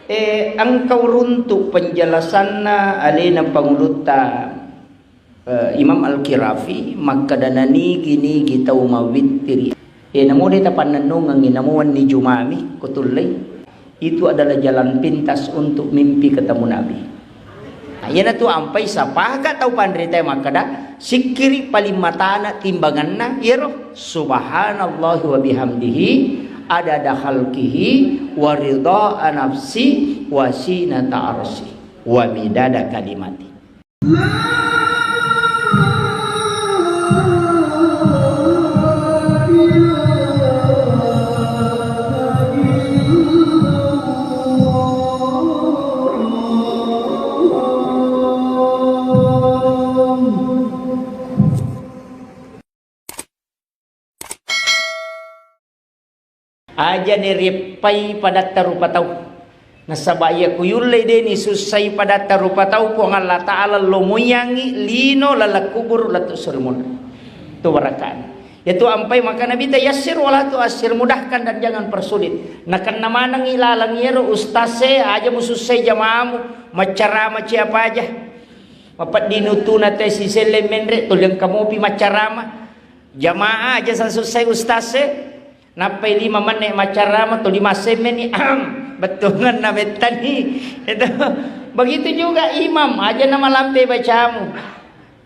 Engkau runtuk penjelasanna alina panguluta Imam Al-Kirafi maka danani gini kita umawitiri namo deta pananungang inamuan ni Jumami kutulay itu adalah jalan pintas untuk mimpi ketemu Nabi. Yan tu ampai sapaka tau pandrita makada sikiri palimatana timbanganna iro subhanallah wa bihamdihi adada khalqihi wa ridha nafsi wa sinata arsi wa midada kalimati. Aja niripai pada tarupatau nasabaya kuyulay din isusay pada tarupatau po ang Allah Ta'ala lumuyangi lino lalakubur latu surmun itu warakan itu ampai maka Nabi tayassir wala tu asir mudahkan dan jangan persulit nakan namanang ilalang yero ustase aja mususay jamaamu macarama siapa aja mapat dinutuna te si selemendre tulang kamu pi macarama jamaah aja sasusay ustase napai 5 menit macarama tu 5 semen betul kan nametani itu begitu juga imam aja nama lampe bacamu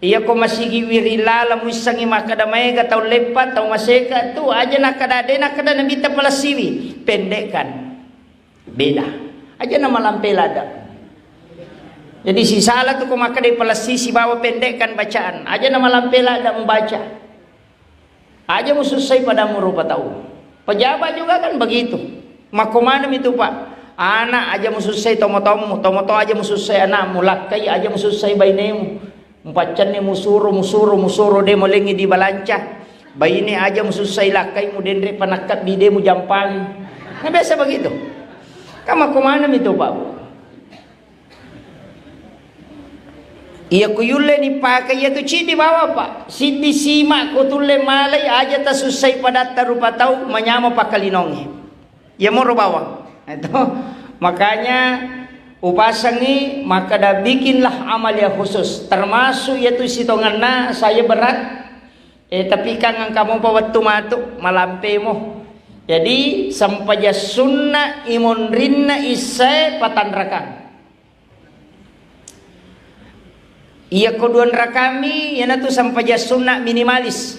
iya ko masigi wirilala musangi makadamay ka tau lepat tau maseka tu aja nakada nabita palasiwi pendekkan beda aja nama lampe lada jadi si salah tu ko makadai palasi si bawa pendekkan bacaan aja nama lampe lada membaca aja mususai pada murupa tahu. Pejabat juga kan begitu. Makomanam itu Pak. Anak aja mususay tomo-tomo aja mususay anak mulakai aja mususay bainemu. Empacane musuro de molengi di balanca. Baine aja mususay lakai mu dendre panakat bide mu jampang. Nah biasa begitu. Kan makomanam itu Pak. Iya kuyule ni pakai ya tu cidi bawa Pak. Sidi simak kutule malay aja ta susay pada tarupa tau menyama pakalinongi. Ya moro bawa. Itu makanya upasangi maka dah bikinlah amal yang khusus. Termasuk yaitu sitonganna saya berat. Tapi kang kamu bawa tu matu malampe mo. Jadi sampai sunnah imun rinna isai patan rakang. Ia koduan rakami yana tu sampai sunnah minimalis.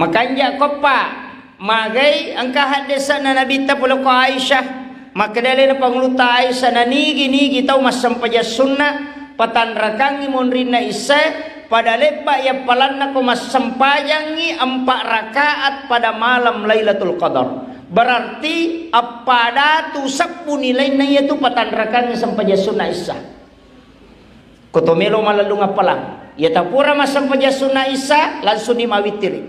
Makanya kopa magai angka hadisa na Nabi tapulo ko Aisyah maka dali na pangluta Aisyah na nigi tau mas sampai sunnah patan rakangi monrina isa pada lepa ya palanna ko mas sampayangi 4 rakaat pada malam Lailatul Qadar. Berarti pada tu 10 nilai na itu patan rakangi sampai sunnah isa. Kotomelo malalung apalang. Ya tapura masam pajasuna isa langsung dimawitiri.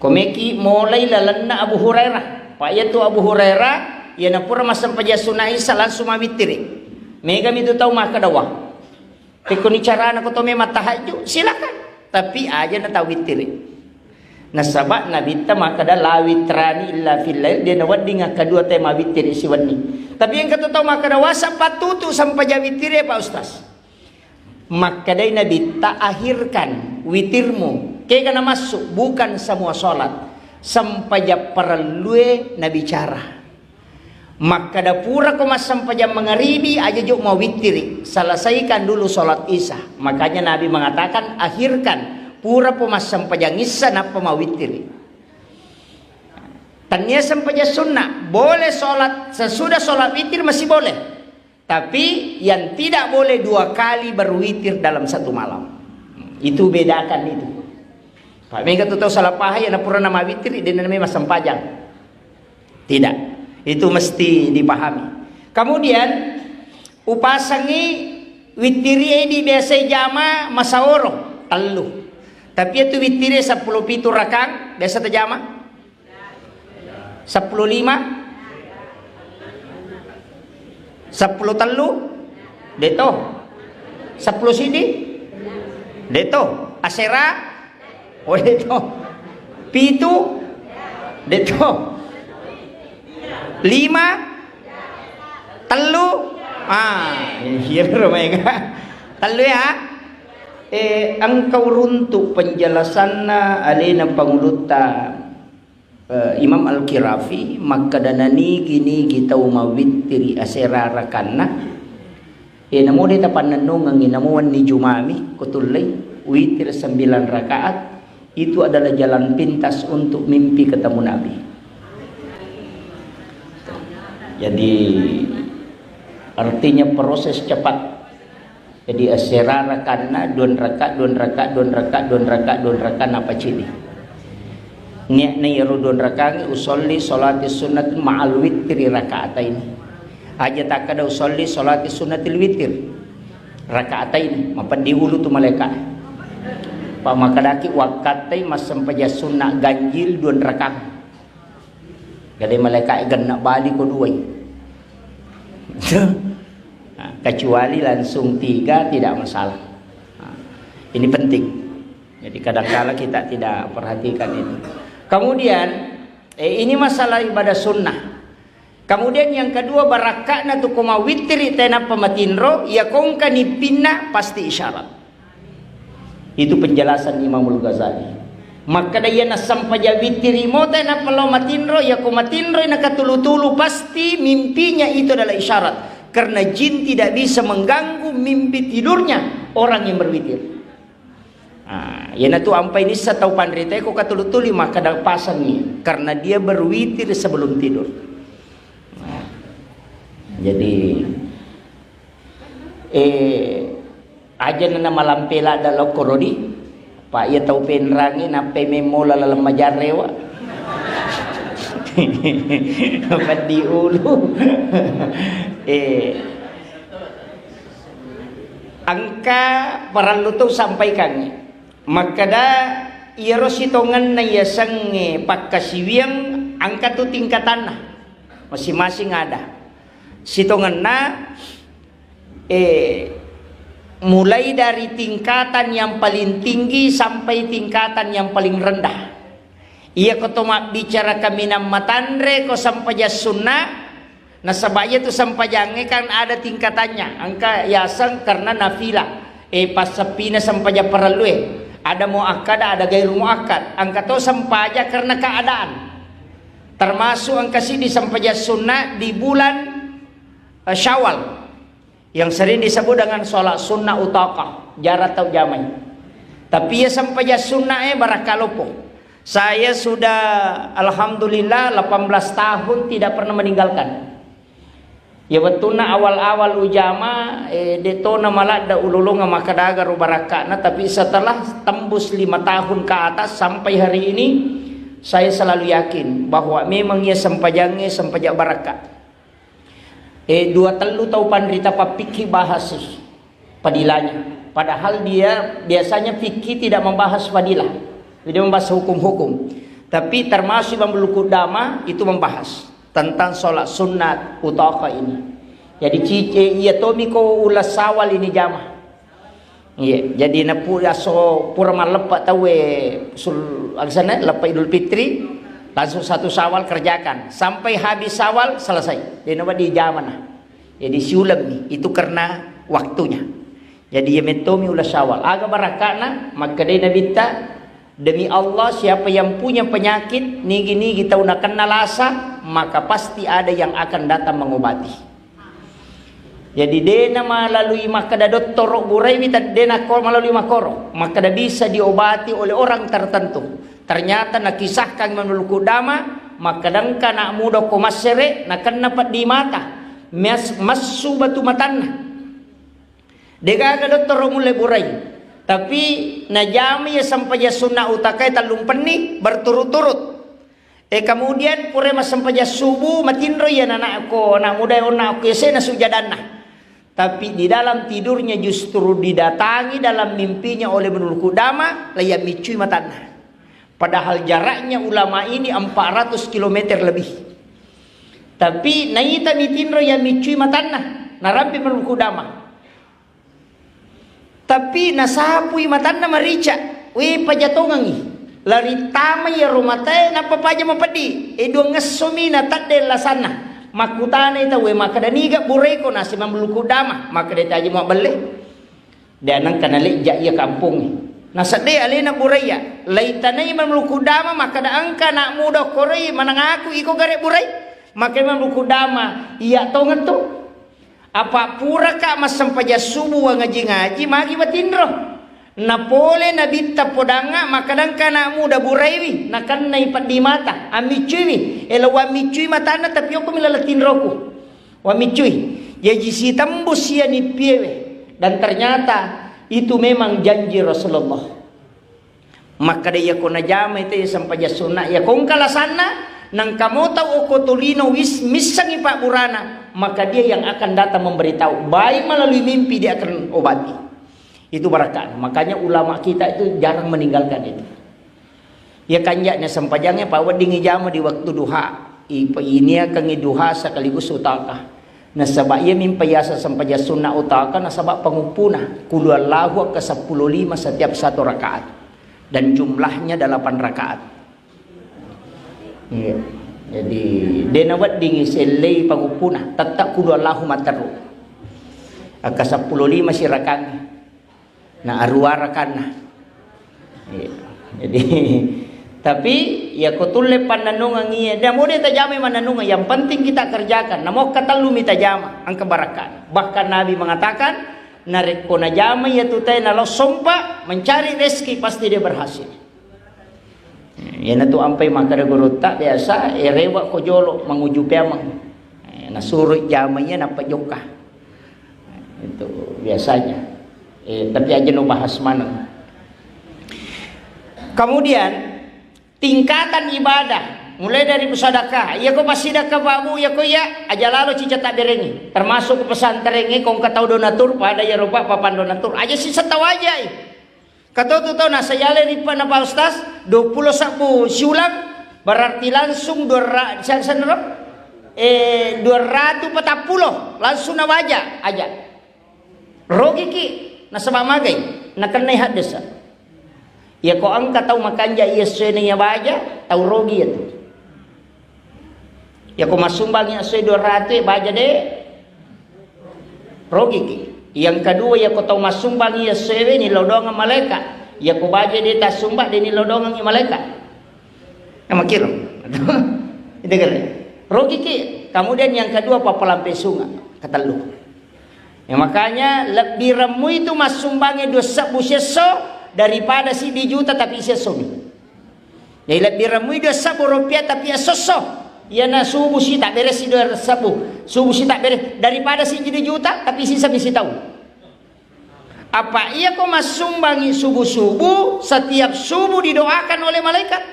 Komeki mulai lalanna Abu Hurairah. Pak ya tu Abu Hurairah ya napura masam pajasuna isa langsung mawitiri. Mega itu tahu maka dawa. Tekuni cara na kotome matahaju silakan. Tapi aja na tawitiri. Nasabak Nabi ta maka da lawitrani illa fillail dia nawadi nga kadua te mawitiri si wani. Tapi yang kata tahu maka da wasa patutu sampai jawitiri Pak Ustaz. Maka dai Nabi ta akhirkan witirmu kaya kana masuk bukan semua solat sampai ja perlue Nabi cara. Maka da pura ko mas sampai jam mangaribi aja juk mau witiri. Selesaikan dulu solat Isya. Makanya Nabi mengatakan akhirkan pura po mas sampai jam Isya napa mau witiri. Tanya sampai sunnah boleh sholat sesudah sholat witir masih boleh, tapi yang tidak boleh 2 kali berwitir dalam satu malam. Itu bedakan itu. Pak Mega tu tahu salah pahaya na pura nama witir dan namanya masam pajang. Tidak, itu mesti dipahami. Kemudian upasangi witiri di biasa jama masaworo telu. Tapi itu witiri 10 pitu rakang biasa terjama. 10 5 10 telu deto 10 sidi deto asera oh deto pitu Deto. 5 telu iya mereka telu ya. Engkau runtuk penjelasan alina panguluta Imam Al-Kirafi maka danani gini kita umawitiri aserara kanna namo dita pananong ang inamuan ni Jumami kutulay witir 9 rakaat itu adalah jalan pintas untuk mimpi ketemu Nabi. Jadi artinya proses cepat. Jadi aserara karena 2 rakaat apa cini. Niat na yaro 2 rakaat usolli salati sunnat ma'al witri rakaatain. Aja tak kada usolli salati sunnatil witir rakaatain mapan dihulu tu malaikat. Pa makadaki wakatai mas sampaja sunnah ganjil 2 rakaat. Jadi malaikat ganna balik ko 2. Kecuali langsung 3 tidak masalah. Ini penting. Jadi kadang-kala kita tidak perhatikan itu. Kemudian ini masalah ibadah sunnah. Kemudian yang kedua barakana tu koma witri tena pamatinro ya kongka nipinna pasti isyarat. Itu penjelasan Imamul Ghazali. Maka daya na sampaja witri mo tena palo matinro ya kumatinro na katulu-tulu pasti mimpinya itu adalah isyarat. Karena jin tidak bisa mengganggu mimpi tidurnya orang yang berwitir. Ya na tu ampai ni sa tau pandrita ko katulutuli maka pasang niya karena dia berwitir sebelum tidur. Jadi aja na malampela dalau korodi pa ia tau penrangi na pememola lalam majarewa. Padi ulu. Angka perlu tu sampaikan maka da iero sitongan na yasang pagkasiwiyang angka tu tingkatan na masing-masing ada sitongan na mulai dari tingkatan yang paling tinggi sampai tingkatan yang paling rendah. Ia kotoma bicara kami nam matandre ko sampaja sunnah. Nah sebabnya tu sampajange kan ada tingkatannya. Angka yasang karena nafila. Pas sepina sampaja perlu ada muakkad ada gairu muakkad. Angka tu sampaja karena keadaan. Termasuk angka sini sampaja sunnah di bulan Syawal. Yang sering disebut dengan sholat sunnah utaqah, jarak atau jamai. Tapi ya sampaja sunnah barakalopo. Saya sudah alhamdulillah 18 tahun tidak pernah meninggalkan. Ya betulna awal-awal ujama detona malah da ululunga makadaga rubarakana tapi setelah tembus 5 tahun ke atas sampai hari ini saya selalu yakin bahwa memang ia sempajangnya sempajak barakat. 2 telu tau pandrita pa fikih bahas padilanya. Padahal dia biasanya fikih tidak membahas fadilah. Dia membahas hukum-hukum. Tapi termasuk Imam Al-Qudama itu membahas tentang sholat sunat utaka ini. Jadi iya tomi ko ulas sawal ini jama. Iya, jadi na pura so pura malepak tawe sul aksana lepas Idul Fitri langsung 1 Syawal kerjakan sampai habis Syawal selesai. Jadi di jama nah. Jadi siulam nih itu karena waktunya. Jadi ya metomi ulas Syawal. Aga barakana maka dia nabita demi Allah siapa yang punya penyakit nigi-nigi tahu nak kenal asa maka pasti ada yang akan datang mengobati. Jadi dena melalui maka da doktor burai dena melalui makoro maka da bisa diobati oleh orang tertentu. Ternyata nakisahkan menurut Qudama maka dangka nak muda ko masere nak napat di mata masu batu matanna. Dega ga doktor mulai burai. Tapi najami ya sampai sunnah utakai talung peni berturut-turut. Kemudian pure mas sampai subuh matindro ya anak ko anak muda ona ko sena sujadana. Tapi di dalam tidurnya justru didatangi dalam mimpinya oleh menurut Qudama layam micui matana. Padahal jaraknya ulama ini 400 km lebih. Tapi naita mitindro ya micui matana narampi menurut Qudama. Tapi nasapui matana marica, we pajatongangi. lari tama ya rumah teh napa paja mapadi edo ngesumina tadde la sana makutane ta we makadaniga bureko nasi mamluku dama makade taji mo belle danang kanale ja ya kampung nasade alena buraya laitanai mamluku dama makada angka nak muda korei manang aku iko gare burai makai mamluku dama iya tongan tu apa pura ka masampaja subuh ngaji-ngaji magi batindro na pole na bitta podanga makadang kana muda buraiwi na kan na ipat di mata amicui ela wa micui matana tapi aku milalatin roku wa micui jadi si tembus ya ni piewe dan ternyata itu memang janji Rasulullah maka dia kona jama itu ya sampai sunna ya kong kalasana nang kamu tahu okotolino wis misang ipak burana maka dia yang akan datang memberitahu baik melalui mimpi dia akan obati. Itu barakat. Makanya ulama kita itu jarang meninggalkan itu. Ya kanjaknya sempajangnya pak wadingi jama di waktu duha. Ini akan duha sekaligus utaka. Nah sebab ia mimpayasa sampaja sunnah utaka. Nah sebab pengumpuna. Kulu Allahu ke 15 setiap satu rakaat. Dan jumlahnya 8 rakaat. Ya. Jadi denawat dingi selai pengumpuna. Tetap kulu Allahu mataru. Ke 15 si rakaat. Nah arwarakan jadi tapi ya kutule pananungan iya dan mau dia tajame mananungan yang penting kita kerjakan namo kata lumi tajama ang kebarakan bahkan Nabi mengatakan narik kona jama ya tutai nalo sompa mencari rezeki pasti dia berhasil ya natu ampai makara guru tak biasa rewa kojolo menguju pemang nasuruh jamanya napa joka itu biasanya. Tapi aja no bahas mana. Kemudian tingkatan ibadah mulai dari bersedekah. Ya ko pasidakah babu ya ko ya aja lalu cica tak berengi. Termasuk ke pesantren ini kong katau donatur pada ya rupa papan donatur. Aja sih setahu aja. Katau tu tahu nasa yale di pana Pak Ustaz 20 sabu siulang berarti langsung 240 langsung nawaja aja. Rogi ki nasa mamagay na kanay hadesa ya ko ang kataw makanja iya sene ya baja tau rogi itu ya ko masumbang ya se 200 baja de rogi ki yang kedua ya ko tau masumbang ya sewe ni lodongan malaikat ya ko baja de tasumba de ni lodongan malaikat na makiro itu kan rogi ki kemudian yang kedua papalampe sunga kata lu. Ya makanya lebih remu itu mas sumbangnya dosa buseso daripada si di juta tapi seso. Ya lebih remu dosa rupiah tapi seso. Ya na subuh si tak beres si 2 sabu. Subuh si tak beres daripada si di juta tapi sisa bisa tahu. Apa iya kok mas sumbangi subuh-subuh setiap subuh didoakan oleh malaikat.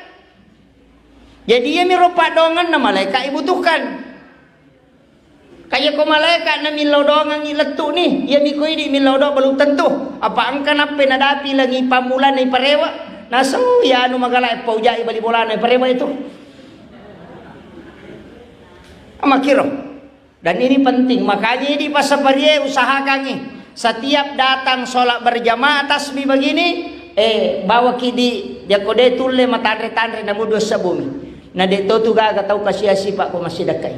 Jadi ia mirupa dongan na malaikat dibutuhkan. Kaya ko malaikat na milodongan iletu ni, ya mikoi di milodo belum tentu. Apa angka na penadapi lagi pamulan na iparewa? Naso ya anu magala paujai bali bola na iparewa itu. Amakiro. Dan ini penting, makanya di pasaparie usahakan ni. Setiap datang sholat berjamaah tasbih begini, bawa kidi jakode tulle matandre-tandre na mudos sa bumi. Na dito tu gaga tau kasiyasi pak ko masih dekai.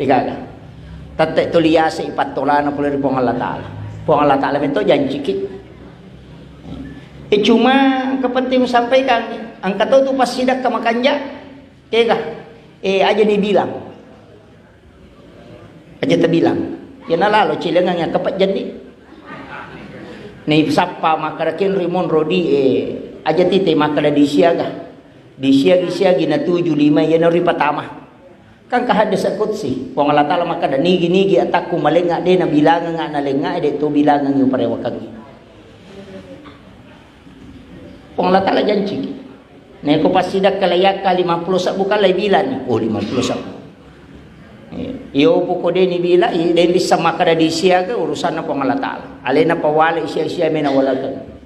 Digaga. Tatek tuliasa ipat tolana pula di Pong Allah Ta'ala. Pong Allah Ta'ala itu janji cikit. Cuma kepenting sampaikan angkat tu pas sidak ke makanja tega aja dibilang aja terbilang ya nalalo cilengan yang kepat jadi nih sapa makarakin rimon rodi aja tite makara di siaga na 75 ya nari patama kan kahades akutsi Pong Allah Ta'ala maka da nigi ataku malenga de na bilangan nga nalenga de to bilangan yung parewakang Pong Allah Ta'ala janji na ko pasidak kalayak ka 50 sa bukan lay bilan 50 sa iyo po ko din ibila den sa makada di siya ka urusan na Pong Allah Ta'ala alena pawali siya may nawala ka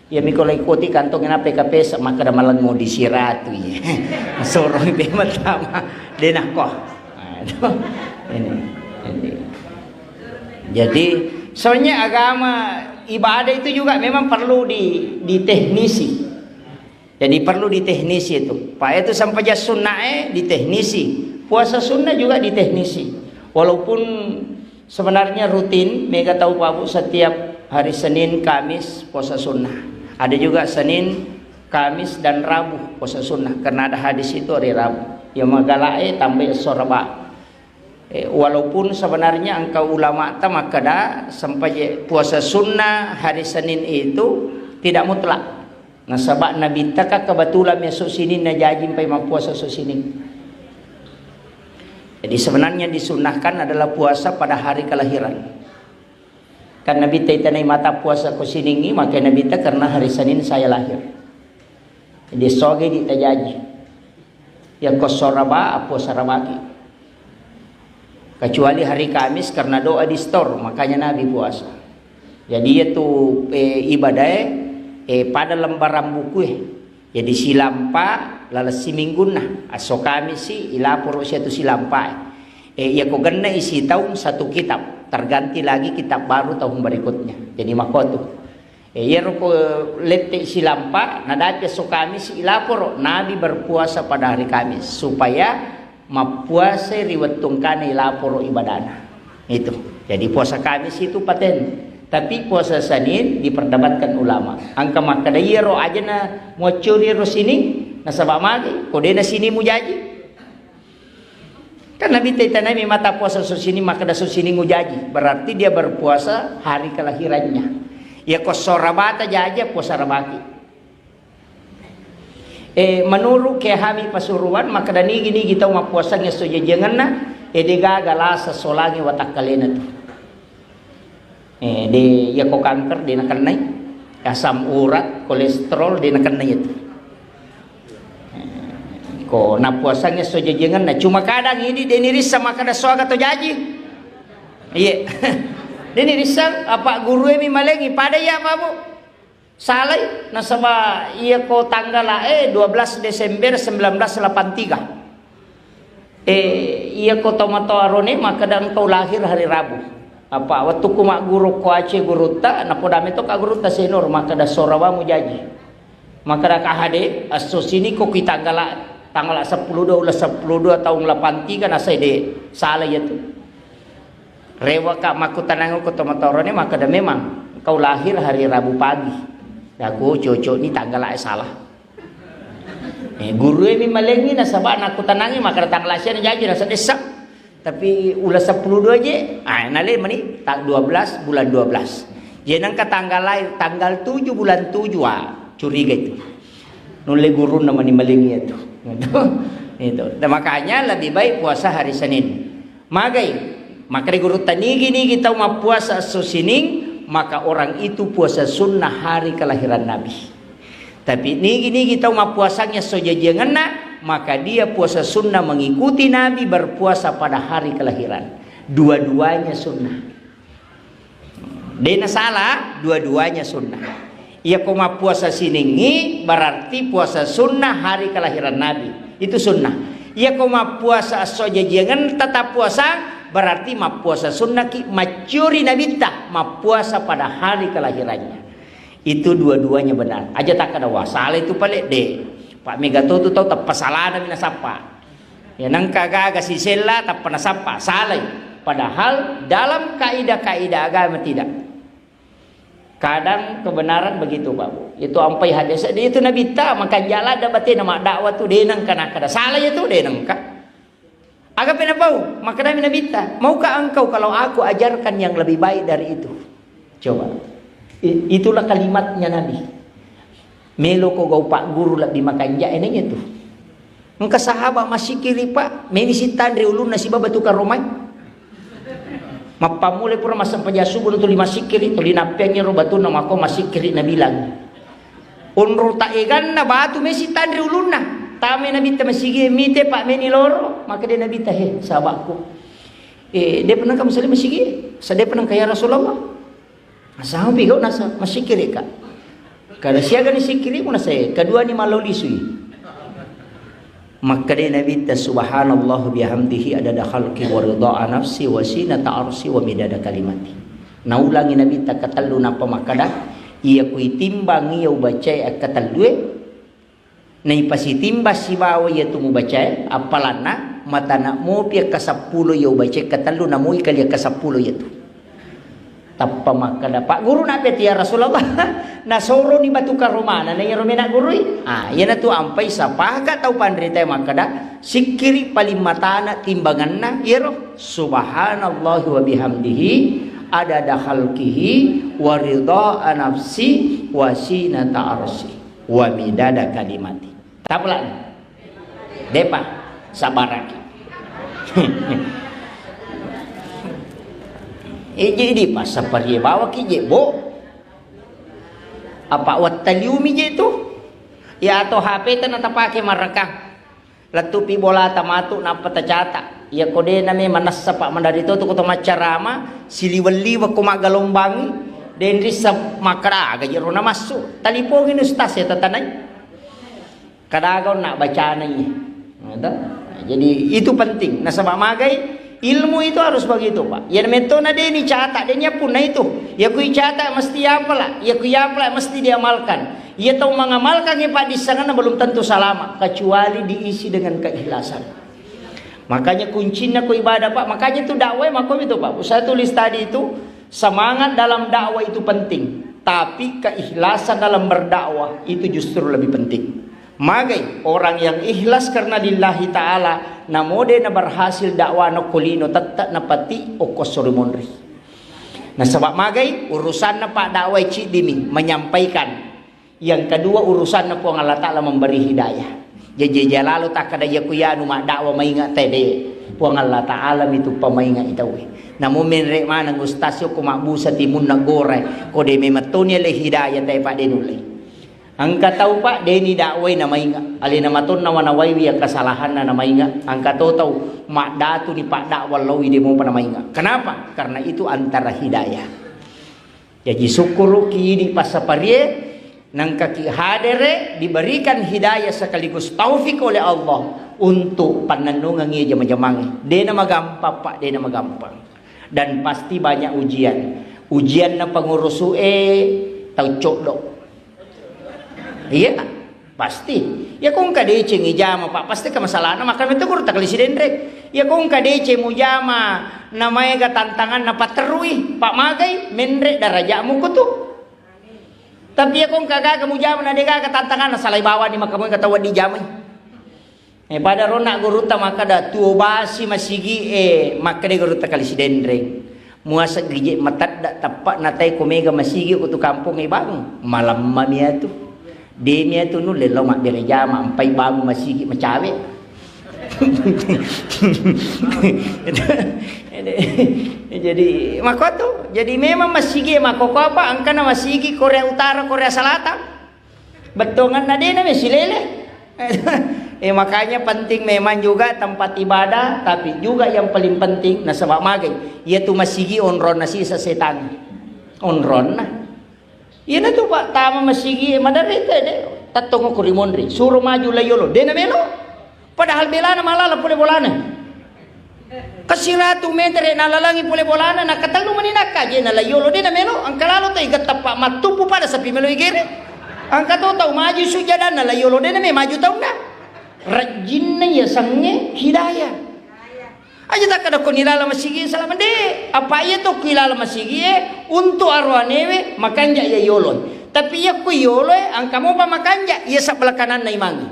ya mi ko lay ikuti kantong na PKP sa makada malang mo di siratu ya sorong be matama den ako ini jadi soalnya agama ibadah itu juga memang perlu di teknisi Jadi perlu diteknisi itu. Pak itu sampai jas sunnah diteknisi. Puasa sunnah juga diteknisi. Walaupun sebenarnya rutin, Mega tahu Pak Bu, setiap hari Senin, Kamis puasa sunnah. Ada juga Senin, Kamis dan Rabu puasa sunnah. Karena ada hadis itu hari Rabu. Ya magalae tambah soraba. Walaupun sebenarnya engkau ulama makada sampai puasa sunnah hari Senin itu tidak mutlak. Nah sebab Nabi taka kebetulan masuk sini najajim pai puasa sini. Jadi sebenarnya disunahkan adalah puasa pada hari kelahiran. Kan Nabi taitanai mata puasa ko siningi, maka Nabi ta karena hari Senin saya lahir. Jadi soge ditajaji. Ya ko soraba puasa rabaki. Kecuali hari Kamis karena doa di store, makanya Nabi puasa. Jadi itu ibadah pada lembaran buku jadi silampa lalas si mingguna aso kami si ilapor siya to silampa ya ko ganna isi tahun satu kitab terganti lagi kitab baru tahun berikutnya jadi makoto ya ko lette silampa nadati so kami si ilapor Nabi berpuasa pada hari Kamis supaya mapuasa riwetungkan ilapor ibadana itu jadi puasa Kamis itu paten. Tapi puasa Senin diperdebatkan ulama. Angka maka ro aja na mau curi ro sini nasabak magi kode na sini mujaji. Kan Nabi taitanami mata puasa sini maka da sini mujaji. Berarti dia berpuasa hari kelahirannya. Ya kosorabata jaja puasa rabaki. Menurut kehami pasuruan maka dani gini kita mau puasanya soja jangan na galasa solangi watak kalena tu. Di ya ko kanker di nakanay asam urat kolesterol di nakanay itu ko napuasanya so jajangan na cuma kadang ini deniris sama kada soaga to jaji iya deniris apa guru emi malengi pada ya Pak Bu salai nasaba iya ko tanggal 12 Desember 1983 iya ko tomato arone maka dan kau lahir hari Rabu apa waktu ku mak guru ko ace guru ta na podame to ka guru ta senor maka da sorawa mu jaji maka da kahade aso sini ko kita tanggal 10 tahun 83 na sai de sala itu rewa ka makutanang ko tomatorone maka da memang kau lahir hari Rabu pagi da ko cocok ni tanggal salah guru ini malengi na sabana aku tanangi maka da tanggal sia jaji rasa desak tapi ulah 10 aja nale mani 12 bulan 12 jenang ka tanggal lahir tanggal 7 bulan 7 curiga itu nule guru namanya malingi itu itu dan makanya lebih baik puasa hari Senin maka guru tani gini kita mau puasa susining maka orang itu puasa sunnah hari kelahiran Nabi tapi ini kita mau puasanya sojajangan na maka dia puasa sunnah mengikuti Nabi berpuasa pada hari kelahiran. Dua-duanya sunnah. Dena salah, dua-duanya sunnah. Ia koma puasa siningi berarti puasa sunnah hari kelahiran Nabi. Itu sunnah. Ia koma puasa sojajangan tetap puasa berarti ma puasa sunnah ki macuri Nabi tak ma puasa pada hari kelahirannya. Itu dua-duanya benar. Aja tak ada wasala itu paling deh. Pak Megato tu tahu tak pasalahan na minasapa. Ya nang kagaga si sela tak pernah sapa, salah. Padahal dalam kaidah-kaidah agama tidak. Kadang kebenaran begitu Pak Bu. Itu ampai hadis itu Nabi ta maka jalan ada batin nama dakwah tu denang kana kada salah itu denang ka. Agak pena bau maka Nabi ta. Maukah engkau kalau aku ajarkan yang lebih baik dari itu? Coba. Itulah kalimatnya Nabi. Melo ko gau pak guru lah di makanja eneng itu. Engka sahabat masih kiri Pak, meni si tandre ulun na si baba tukar romai. Mapamule pura masam pajasubu tu lima sikiri tu linapengnya ro batu nama ko masih kiri na bilang. Unru ta egan na batu mesi tandre ulun na. Tame nabi ta masigi mite Pak meni loro, maka dia nabi ta he sahabatku. Dia pernah kamu salim masigi? Sa dia pernah kaya Rasulullah. Sahabat kau nasa masih kiri Kak. Kada siaga ni sikiri muna saya kedua ni malolisui maka dia Nabi ta subhanallah bihamdihi adada khalqi wa ridha nafsi wa sinata arsi wa midada kalimati naulangi Nabi ta katallu napa makada ia ku timbang ia baca katallu Nai pasitimbas si bawa ya tu mu baca apalana mata nak mo pia ka 10 yo baca katalu na mo ikali ka 10 ya tu. Tappa makada Pak Guru nak peti ya Rasulullah. Nasoro ni batu karomana na ya romena guru. Ya na tu ampai sapaka tau pandrita makada sikiri paling matana timbanganna yero subhanallahi wa bihamdihi adada khalqihi wa ridha nafsi wa sinata arsi wa midada kalimati. Tapulan depa sabaraki. Jadi pas sapari bawa ki je bo apa wataliumi je tu ya atau HP tan tapake marakang latupi bola tamatu na patacata ya kode name manassa pak mandarito tu kuto macarama siliwali wa kumagalombangi den risa makara ga jero na masuk talipongin ustaz ya tatanay kadagaw nak baca nai jadi itu penting nah sama magai ilmu itu harus begitu Pak. Ya metona dia ni catat, dia pun na itu. Ya kui catat mesti apalah, ya kui apalah mesti diamalkan. Ya tahu mengamalkan ya Pak di sana belum tentu salama kecuali diisi dengan keikhlasan. Makanya kuncinya ku ibadah Pak. Makanya itu dakwah makom itu Pak. Saya tulis tadi itu semangat dalam dakwah itu penting, tapi keikhlasan dalam berdakwah itu justru lebih penting. Magai orang yang ikhlas karena lillahi ta'ala namode na berhasil dakwah no kulino tetap na pati o kosorimonri. Nah sebab magai urusan na Pak dakwah cidimi menyampaikan. Yang kedua urusan na po ang Allah Ta'ala memberi hidayah. Jadi lalu tak kada yakuyanu mak dakwah maingat tede. Po ang Allah Ta'ala itu pamaingat itawi. Namun menrek mana ngustasyo kumakbusa timun na gore. Kode mematonya le hidayah tayo Pak denulay. Angka tahu Pak deni dakwai na mainga ali na maton na wanawai ya kesalahan na mainga angka tahu mak datu di Pak dakwah lawi demo pa na mainga. Kenapa? Karena itu antara hidayah. Jadi syukur ki di pasaparie nang kaki hadere diberikan hidayah sekaligus taufik oleh Allah untuk panandungan ia jama-jamangi. Dena magampang Pak, dena magampang. Dan pasti banyak ujian. Ujian na pengurus tau cokdok. Iya pasti ya kung kadece ngijama Pak pasti ka masalah na makan itu guru takali si dendrek ya kung kadece mu jama namanya ka tantangan na paterui Pak magai menrek darajamu kutu tapi ya kung kagak kamu jama na deka ka tantangan na salay bawa ni makamu katawa di jamay pada rona guru ta makada tuo basi masigi maka de guru takali si dendrek muasa gije matat da tapak natay kumega masigi kutu kampung ibang malam mamia tu Demi itu nu lelo mak bereja mak empai bangu masih macawe. Jadi makoto jadi memang masih makoko apa angkana masih Korea Utara Korea Selatan betongan nadena masih lele. Makanya penting memang juga tempat ibadah tapi juga yang paling penting nah sebab magai yaitu masih onron nasi sesetan onron nah. Iya na tu Pak tama masigi madarita de tatongo kurimonri suruh maju layolo de na melo padahal belana malala pule bolana kasiratu meter na lalangi pule bolana na katalu maninaka je na layolo de na melo ang kalalo tay gatapa matupu pada sa pimelo igere ang kataw maju sujada na layolo de na me maju taw na rajin na ya sange hidayah aja tak ada kunilala masigi salaman de apa iya to kilala masigi untuk arwanewe makanja ya yolon tapi ya ku yoloy ang kamu pa makanja ya sa belakanan na imangi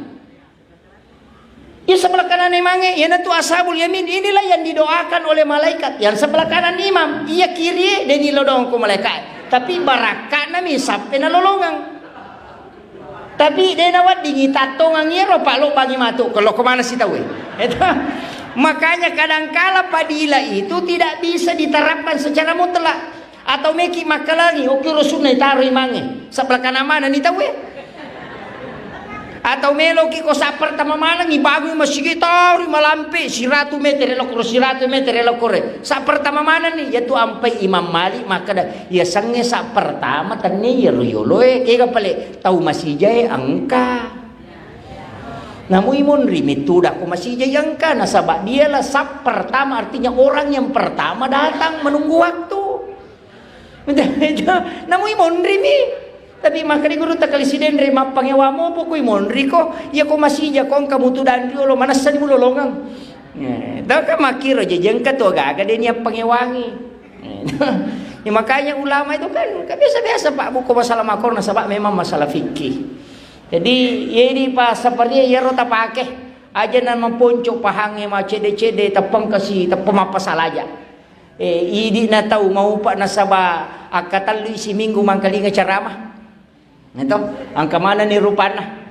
ya sa belakanan na imangi ya na tu ashabul yamin inilah yang didoakan oleh malaikat yang sebelah kanan imam iya kiri dan nilodong ku malaikat tapi barakat na misap na lolongang tapi de nawat dingitato ang iro pa lo bagi matu kalau kemana sih tahu itu makanya kadangkala padila itu tidak bisa diterapkan secara mutlak atau meki makalagi oke rasulna taruh imange sebelah kanan mana ni tahu atau melo ki ko sa pertama mana ngibago masih taruh malampe 100 meter elok 100 meter elok sa pertama mana ni yaitu ampai Imam Malik maka ya sange sa pertama tani ya royoloe kaya pale tahu masih jaya angka namun imun rimitu dah ku masih jayangkan nasabak dialah sab pertama artinya orang yang pertama datang menunggu waktu namun imun rimi Tapi makanya guru tak kali siden re mapangewa mo po koy monri ko. Ya ko masija ko ang kamutu dan lo manasan mo lolongang. Daw ka makiro jejeng ka to aga din yang pangewangi. Ya, makanya ulama itu kan biasa-biasa Pak buku masalah makor nasabak memang masalah fikih. Jadi ya ini pa seperti ya rota pakai aja nan memponcok pahange ma cede-cede tapang kasi tapang mapasal aja. Idi na tahu mau pak nasaba akatan lu isi minggu mangkali ceramah. Itu angka mana nih rupana?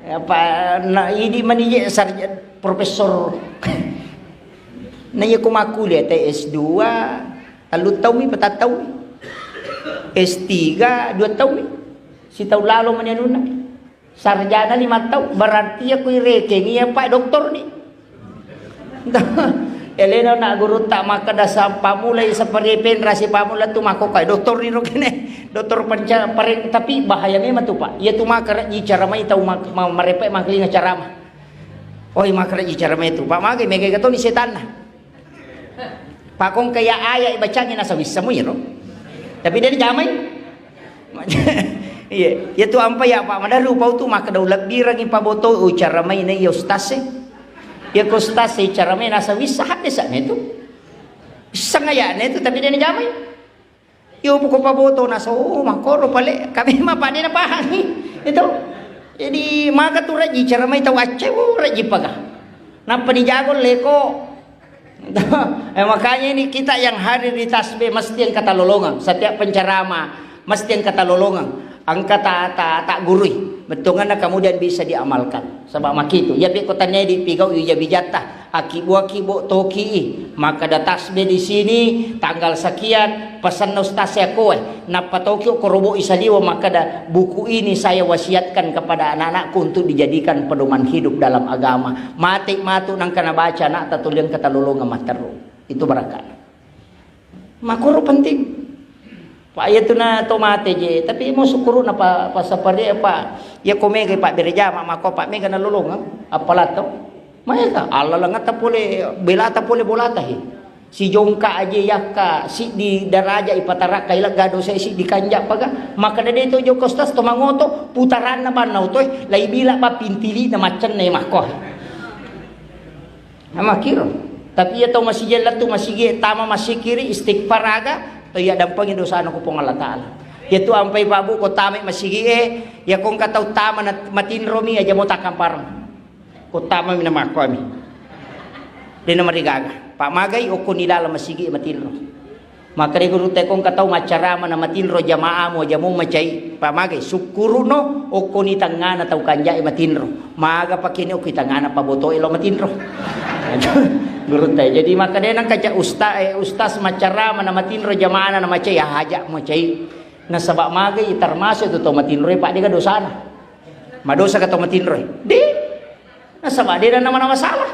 Apa na ini manije sarjana profesor. Naya kumakuli teh S2 talu tahu mi patatau. S3 2 tahun. Si tahu lalu menyanuna. Sarjana 5 tahun berarti aku ireke ni pak doktor ni. Elena nak guru tak maka dasar pamulai seperti penrasi pamula tu mako kai doktor ni rokene doktor panca pareng tapi bahaya memang tu pak ia tu maka cara mai tahu merepek makli cara mah oi maka cara mai tu pak mage mege gato ni setan nah pak kong kaya ayat bacanya nasa bisa mu ya tapi dia jamai iya ya tu ampa ya pak madaru pau tu maka daulat birang ipaboto cara mai ne ya ustaz ya kostas cara main nasa bisa hadis itu bisa ngaya itu tapi dia jamai yo pokok paboto nasa makoro pale kami mah pak dia pahami itu jadi maka tu raji cara main tahu aceh raji pagah napa dijago leko makanya ini kita yang hadir di tasbih mesti yang kata lolongan setiap penceramah mesti yang kata lolongan angka tak gurui betungan kemudian bisa diamalkan sebab makitu ya bi kotanya di pigau ya bijata akibu toki maka ada tasbih di sini tanggal sekian pesan ustaz saya kowe napa tokyo korobo isaliwa maka ada buku ini saya wasiatkan kepada anak-anakku untuk dijadikan pedoman hidup dalam agama mati matu nang kana baca nak tatulian kata lolongan materu itu berkah makuru penting Pak ya tu na tomate je tapi mo sukuru na pa sapari pa ya komege pak bereja mama ko pak mega na lulong apala to mayata Allah lang ta pole belata pole bolata hi si jongka aja yakka si di daraja ipatara kaila gado sa si di kanja paga maka na dito jo kostas to mangoto putaran na man nautoy lay bila pa pintili na machan na mako amakiro tapi ya to masijel tu masige tama masikiri istighfar aga ya dampangin dosa ko pong Allah Ta'ala yaitu ampay babu ko tami masigi ya kung kataw tama na matinromi aja mo takang parang ko tama minamako ami di na marigaga pamagay o kunilala masigi matinro makariguro te kung kataw macarama na matinro jama'a mo aja mo macay pamagay sukuro no o kunitanga na taw kanya matinro maaga pa kini o kitanga na paboto ilo matinro guru teh jadi maka dia nang kaca ustaz macarama na matinro jamaana na macay haja mo cay na sabak magay termasuk itu to matinro pak dia dosana madosa ka to matinro di na sabak dia na masalah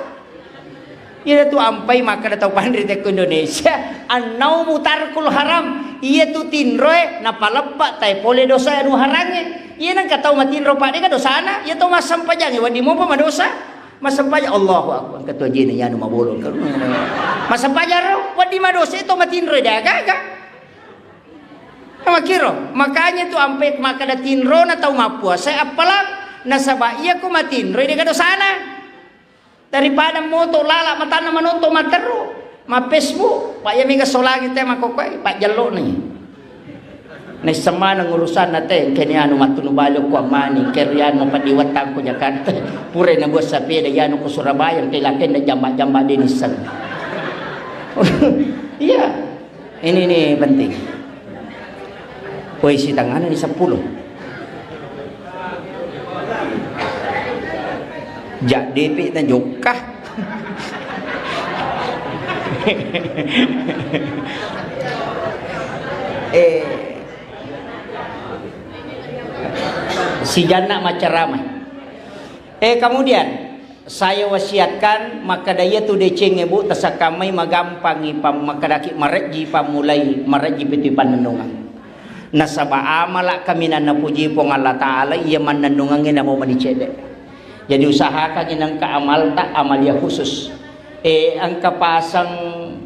iya tu ampai maka datau pandri te Indonesia annau mutarkul haram iya tu tinro na palepak tay pole dosa anu harange iya nang katau matinro pak dia dosana iya to masam pajang wadi mo pa madosa masampaja Allahu akbar ketua jina ya nu mabolon kan masampaja ro wadi madosa itu matinro dia gaga makiro makanya tu ampe maka da tinro na tau mapuasa apalang nasaba iya ko matinro dia dosana daripada moto lala matana manonto materu ma Facebook pak ya miga solangi teh makokoy pak jalo ni na semana ngurusan nate kini anu matunubalo ko amani kerian mo padiwatang ko Jakarta pure na buat sapi da yanu ko Surabaya kay lakin na jamba-jamba dinisan iya ini nih penting puisi tanganan di 10 jak DP na jokah si jana macaramah kemudian saya wasiatkan maka daya tu deceng ibu tasakamai magampangi pam makadaki mareji pamulai mareji piti panenungan nasaba amala kami nanapuji pong Allah Ta'ala iya manenungangin na mo manicede jadi usahakan inang kaamal tak amalia khusus ang kapasang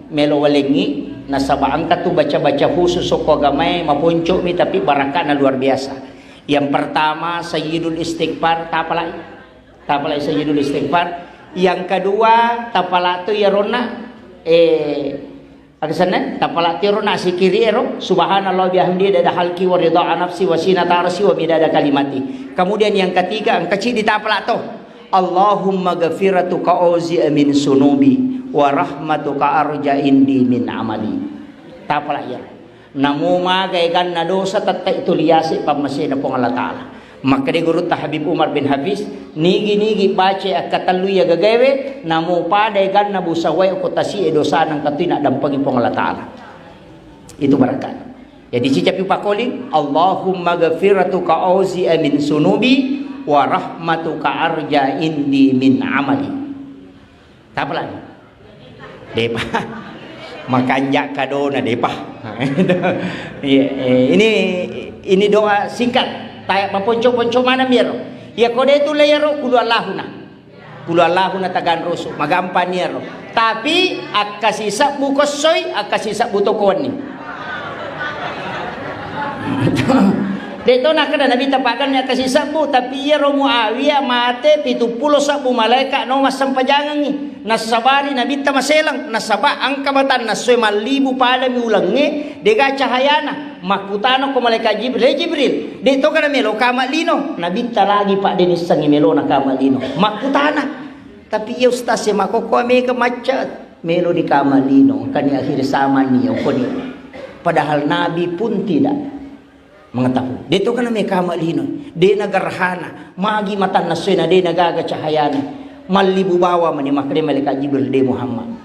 melowalengi nasaba ang tu baca-baca khusus so ko gamay mapunco mi tapi baraka na luar biasa Yang pertama Sayyidul Istighfar, tapalai Sayyidul Istighfar. Yang kedua tapala tu ya rona agasana tapala tu rona sikiri ero subhanallah bihamdi dada halki wa ridha nafsi wa sinata arsi wa midada kalimati. Kemudian yang ketiga ang kecil di tapala tu Allahumma ghafiratuka auzi min sunubi wa rahmatuka arja indi min amali. Tapala ya namu magaikan na dosa tatta itu liasi pamasina pong Allah Ta'ala. Maka di guru Habib Umar bin Hafiz nigi baca akatalu ya gagawe namu padaikan na busaway ko tasi dosa ng katina dampagi pong Allah Ta'ala. Itu barakat. Jadi cicapi pakoling Allahumma ghafiratuka auzi min sunubi wa rahmatuka arja indi min amali. Tapala depa makanja kadona depa. Ini doa singkat. Tayak maponco-ponco mana miro. Ya kode itu layaro kulu Allahuna tagan rusu magampan niro. Tapi akasisa bukosoy akasisa butokon ni. Dito na kada nabi tapakan niya kasisa bu tapi ya Muawiyah mate 70 sabu malaika no masampajangan ni. Nasabari nabi tamaselang nasaba ang kamatan nasoy malibu pala mi ulangi dega cahayana makutano ko malaikat Jibril dito kana melo kamalino nabi lagi pak denis sangi melo na kamalino makutana tapi ya ustaz ya makokome ka macet melo di kamalino kani akhir sama niyo koni padahal nabi pun tidak mengetahui dito kana may kamalino di nagarhana magi matan nasoy na di nagaga cahayana malibu bawa makre malaikat Jibril de Muhammad.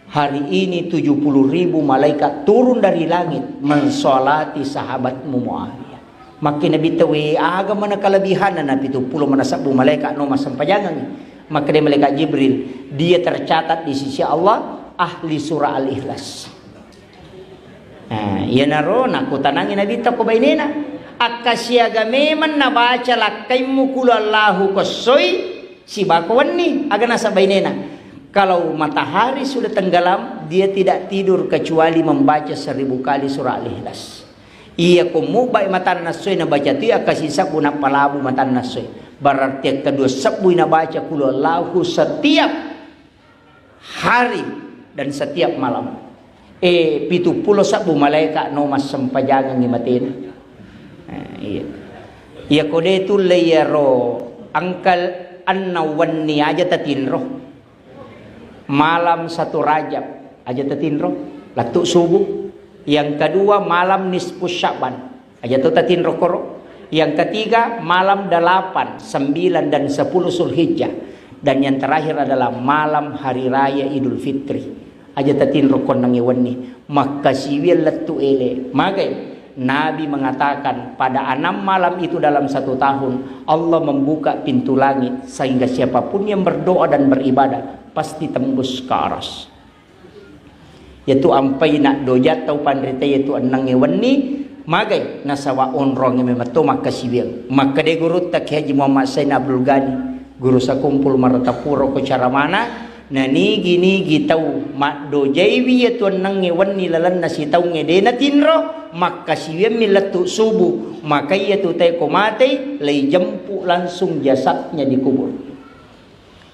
Hari ini 70.000 malaikat turun dari langit mensolati sahabatmu Muawiyah. Makin nabi tawi aga mana kelebihan na 70 manasabu malaikat no masampajangan. Makre malaikat Jibril dia tercatat di sisi Allah ahli surah Al-Ikhlas. Nah, iya naro naku tanangin nabi ta ko bainena akasyaga meman nabaca lakaimu kulallahu kosoy si bakawan ni aga nasa bainena. Kalau matahari sudah tenggelam dia tidak tidur kecuali membaca 1000 kali surah Al-Ikhlas. Iya kumubay matan nasoy na baca tu ya kasih sabu na palabu matan nasoy. Berarti kedua sabu na baca kulallahu setiap hari dan setiap malam. 70 sabu malaikat no mas sempajangan ni matina. Iya. Iya kode tu layaro angkal an-nawanni aja tatinro malam 1 Rajab aja tatinro latu subuh. Yang kedua malam nisfu Sya'ban aja tatinro koro. Yang ketiga malam 8, 9 dan 10 Zulhijjah. Dan yang terakhir adalah malam hari raya Idul Fitri aja tatinro kon nangiwanni maka siwil latu ele magai. Nabi mengatakan pada 6 malam itu dalam 1 tahun Allah membuka pintu langit sehingga siapapun yang berdoa dan beribadah pasti tembus ke aras. Yaitu ampai nak dojat tau pandrita yaitu anang ewanni magai nasawa onrong yang memato maka siwil. Maka de guru tak Haji Muhammad Sain Abdul Ghani guru sa kumpul maratapuro ko cara mana na nigi tau mak dojaiwi yaitu anang ewanni lalan na si tau ngede na tinro maka siwem milatu subuh maka ia tu tay komate lay jempu langsung jasadnya dikubur.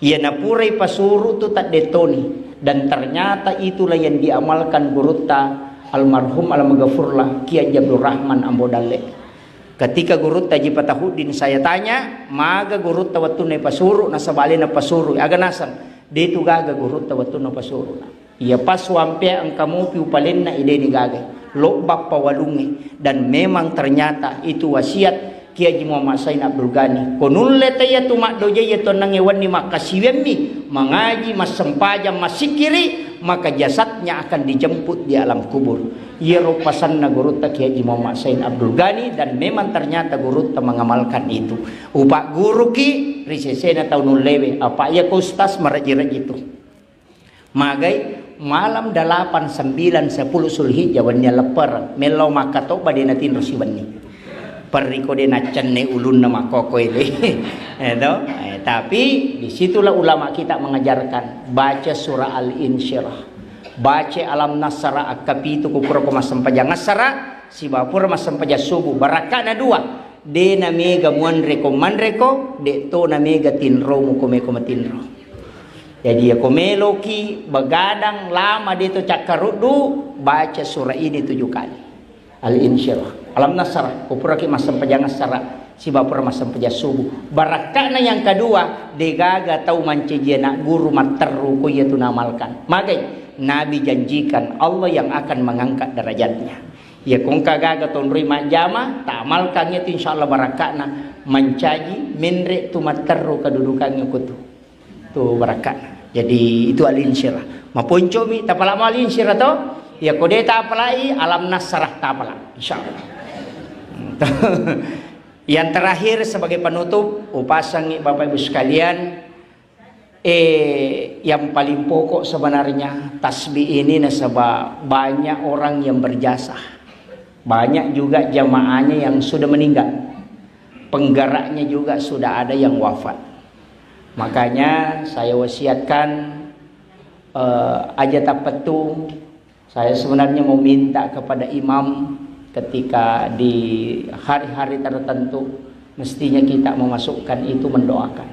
Ia napurai pasuru tu tak detoni dan ternyata itulah yang diamalkan gurutta almarhum almaghfurlah Kiai Abdul Rahman Ambodale. Ketika gurutta Haji Patahudin saya tanya maga gurutta wattu na pasuru nasabali na pasuru aga nasam detu gaga gurutta wattu na pasuru. Ia pas wampe ang kamu piu palen na ide ni gaga. Lobak pawalungi dan memang ternyata itu wasiat Kiai Haji Muhammad Sain Abdul Ghani. Konulle taya tumak doje yato nangewan ni makasiwemi mengaji mas sempajam masikiri maka jasadnya akan dijemput di alam kubur. Ia rupasan na gurutta Kiai Haji Muhammad Sain Abdul Ghani dan memang ternyata gurutta mengamalkan itu. Upak guru ki risesena tahun lewe apa ya ko ustaz meraji-raji itu. Magai malam 8, 9, 10 Zulhijjah wanya lepar melo makato bade natin rosiwani periko de nacenne ulun nama koko ini tapi disitulah ulama kita mengajarkan baca surah Al-Insyirah baca alam nasara akapitu kupura ko masampaja ngasara si bapura masampaja subuh barakana 2 de na mega manreko de to na mega tinro mo ko matinro. Jadi ya komeloki begadang lama dito cakarudu baca surah ini 7 kali. Al-Insyirah. Alam nasrah kupura ki masam pajangan sara si bapura masam paja subuh. Barakana yang kedua degaga tau manceja nak guru materu ko yaitu namalkan. Magai Nabi janjikan Allah yang akan mengangkat derajatnya. Ya kung kagaga tonroi majama tamalkan itu insyaallah barakana mencaji menre tu materu kedudukannya kutu. Tu barakana. Jadi itu al-insyirah. Mapuncomi tapala al-insyirah to ya kode tapalai alam nasrah tapala insyaallah. Yang terakhir sebagai penutup upasang Bapak Ibu sekalian yang paling pokok sebenarnya tasbih ini nasabah banyak orang yang berjasa. Banyak juga jamaahnya yang sudah meninggal. Penggeraknya juga sudah ada yang wafat. Makanya saya wasiatkan aja tapetu saya sebenarnya mau minta kepada imam ketika di hari-hari tertentu mestinya kita memasukkan itu mendoakan.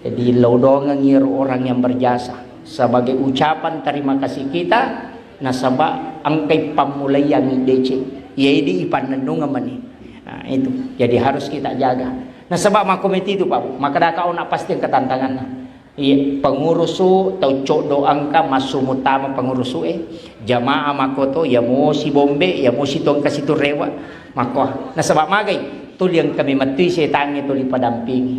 Jadi lodong ngir orang yang berjasa sebagai ucapan terima kasih kita nasabah angkai pamulai yang DC yaitu ipan nendung amani. Nah, itu jadi harus kita jaga. Nah sebab makomiti itu Pak, maka dah kau nak pasti ketantangan. Iya, pengurusu tau cok doang ka masuk utama pengurusu jamaah makoto ya mau si bombe ya mau si tong kasih tu rewa mako. Nah sebab magai tu yang kami mati setan itu dipadampingi.